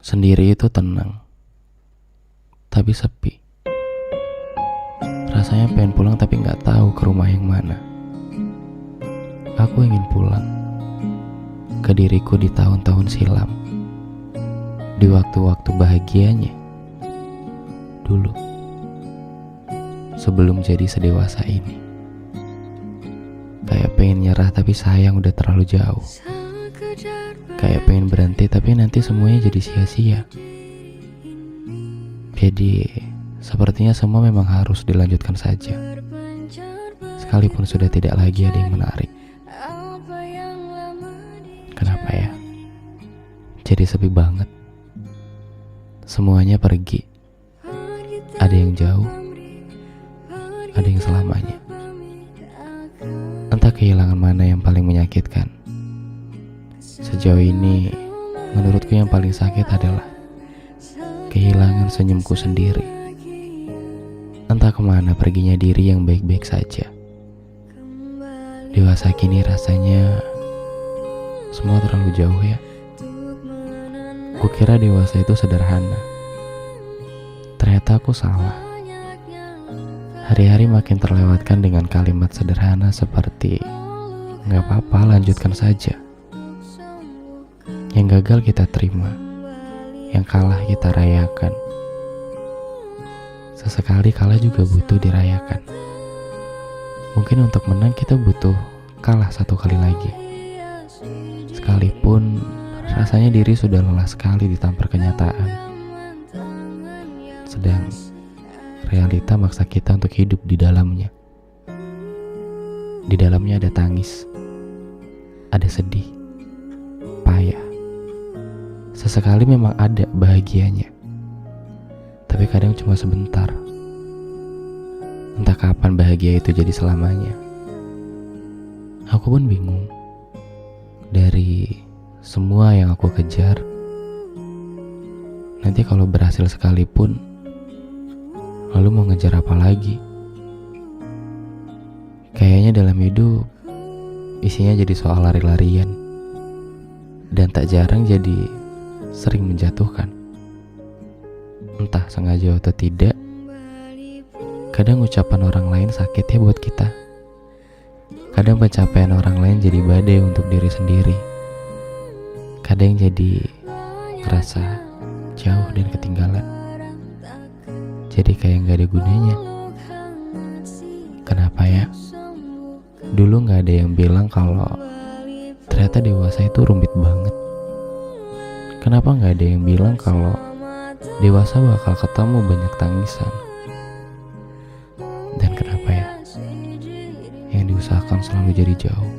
Sendiri itu tenang, tapi sepi. Rasanya pengen pulang tapi gak tahu ke rumah yang mana. Aku ingin pulang ke diriku di tahun-tahun silam, di waktu-waktu bahagianya dulu, sebelum jadi sedewasa ini. Kayak pengen nyerah tapi sayang udah terlalu jauh. Kayak pengen berhenti tapi nanti semuanya jadi sia-sia. Jadi sepertinya semua memang harus dilanjutkan saja, sekalipun sudah tidak lagi ada yang menarik. Kenapa ya? Jadi sepi banget. Semuanya pergi. Ada yang jauh, ada yang selamanya. Entah kehilangan mana yang paling menyakitkan. Sejauh ini, menurutku yang paling sakit adalah kehilangan senyumku sendiri. Entah kemana perginya diri yang baik-baik saja. Dewasa kini rasanya semua terlalu jauh ya. Kukira dewasa itu sederhana. Ternyata aku salah. Hari-hari makin terlewatkan dengan kalimat sederhana seperti "Gak apa-apa, lanjutkan saja." Yang gagal kita terima, yang kalah kita rayakan. Sesekali kalah juga butuh dirayakan. Mungkin untuk menang kita butuh kalah satu kali lagi. Sekalipun rasanya diri sudah lelah sekali ditampar kenyataan. Sedang realita maksa kita untuk hidup di dalamnya. Di dalamnya ada tangis, ada sedih, payah. Sesekali memang ada bahagianya, tapi kadang cuma sebentar. Entah kapan bahagia itu jadi selamanya. Aku pun bingung. Dari semua yang aku kejar, nanti kalau berhasil sekalipun, lalu mau ngejar apa lagi? Kayaknya dalam hidup isinya jadi soal lari-larian, dan tak jarang jadi sering menjatuhkan. Entah sengaja atau tidak, kadang ucapan orang lain sakit ya buat kita. Kadang pencapaian orang lain jadi badai untuk diri sendiri. Kadang jadi ngerasa jauh dan ketinggalan. Jadi kayak gak ada gunanya. Kenapa ya? Dulu gak ada yang bilang kalau ternyata dewasa itu rumit banget. Kenapa gak ada yang bilang kalau dewasa bakal ketemu banyak tangisan? Dan kenapa ya yang diusahakan selalu jadi jauh?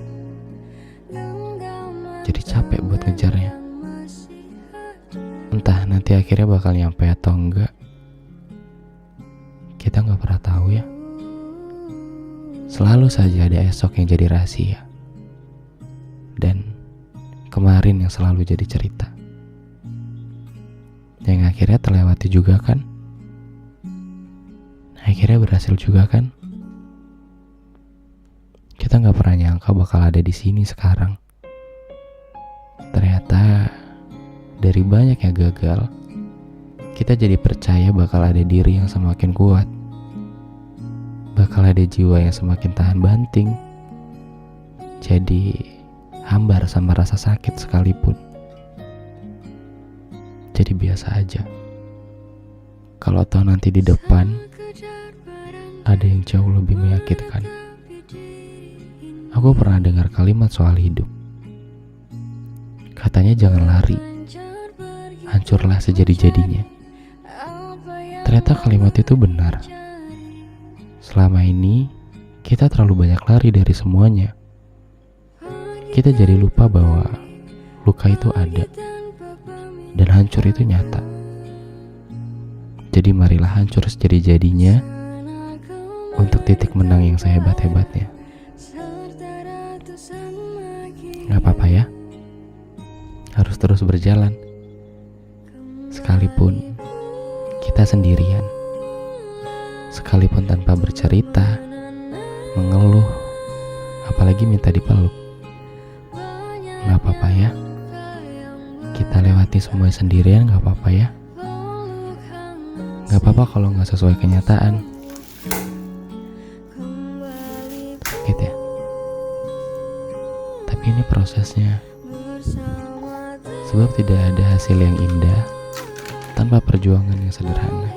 Jadi capek buat ngejarnya. Entah nanti akhirnya bakal nyampe atau enggak, kita gak pernah tahu ya. Selalu saja ada esok yang jadi rahasia, dan kemarin yang selalu jadi cerita, yang akhirnya terlewati juga kan. Akhirnya berhasil juga kan. Kita gak pernah nyangka bakal ada di sini sekarang. Ternyata dari banyak yang gagal, kita jadi percaya bakal ada diri yang semakin kuat, bakal ada jiwa yang semakin tahan banting. Jadi hambar sama rasa sakit sekalipun. Jadi biasa aja. Kalau toh nanti di depan ada yang jauh lebih menyakitkan. Aku pernah dengar kalimat soal hidup. Katanya jangan lari, hancurlah sejadi-jadinya. Ternyata kalimat itu benar. Selama ini kita terlalu banyak lari dari semuanya. Kita jadi lupa bahwa luka itu ada dan hancur itu nyata. Jadi marilah hancur sejadi-jadinya untuk titik menang yang sehebat-hebatnya. Gak apa-apa ya, harus terus berjalan. Sekalipun kita sendirian, sekalipun tanpa bercerita, mengeluh, apalagi minta dipeluk. Gak apa-apa ya, Kita lewati semua sendirian gak apa-apa ya. Gak apa-apa kalau gak sesuai kenyataan. Sakit ya. Tapi ini prosesnya. Sebab tidak ada hasil yang indah tanpa perjuangan yang sederhana.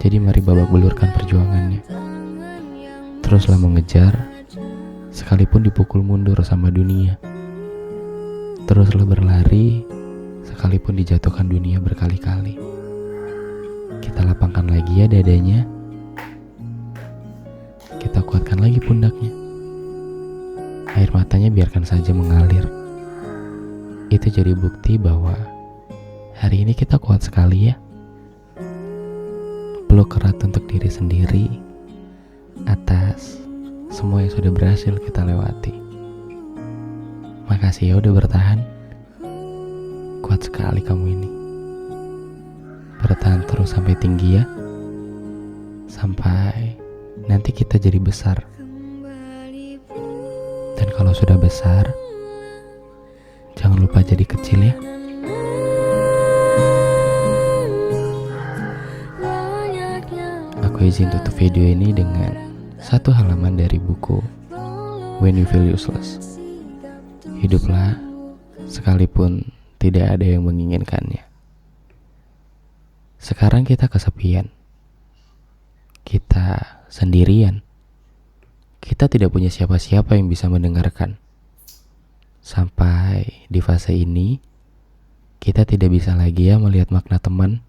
Jadi mari babak belurkan perjuangannya. Teruslah mengejar, sekalipun dipukul mundur sama dunia. Teruslah berlari, sekalipun dijatuhkan dunia berkali-kali. Kita lapangkan lagi ya dadanya. Kita kuatkan lagi pundaknya. Air matanya biarkan saja mengalir. Itu jadi bukti bahwa hari ini kita kuat sekali ya. Peluk erat untuk diri sendiri atas semua yang sudah berhasil kita lewati. Makasih ya udah bertahan. Kuat sekali kamu ini. Bertahan terus sampai tinggi ya. Sampai nanti kita jadi besar. Dan kalau sudah besar, jangan lupa jadi kecil ya. Aku izin tutup video ini dengan satu halaman dari buku When You Feel Useless. Hiduplah sekalipun tidak ada yang menginginkannya. Sekarang kita kesepian. Kita sendirian. Kita tidak punya siapa-siapa yang bisa mendengarkan. Sampai di fase ini, kita tidak bisa lagi ya melihat makna teman.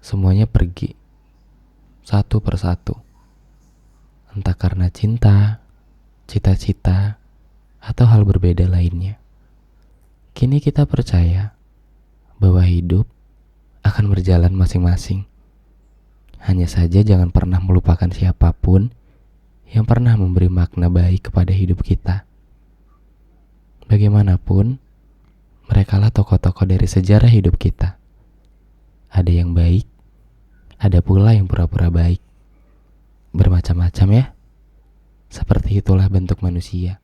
Semuanya pergi, satu persatu. Entah karena cinta, cita-cita, atau hal berbeda lainnya. Kini kita percaya bahwa hidup akan berjalan masing-masing. Hanya saja jangan pernah melupakan siapapun yang pernah memberi makna baik kepada hidup kita. Bagaimanapun, merekalah tokoh-tokoh dari sejarah hidup kita. Ada yang baik, ada pula yang pura-pura baik. Bermacam-macam ya. Seperti itulah bentuk manusia.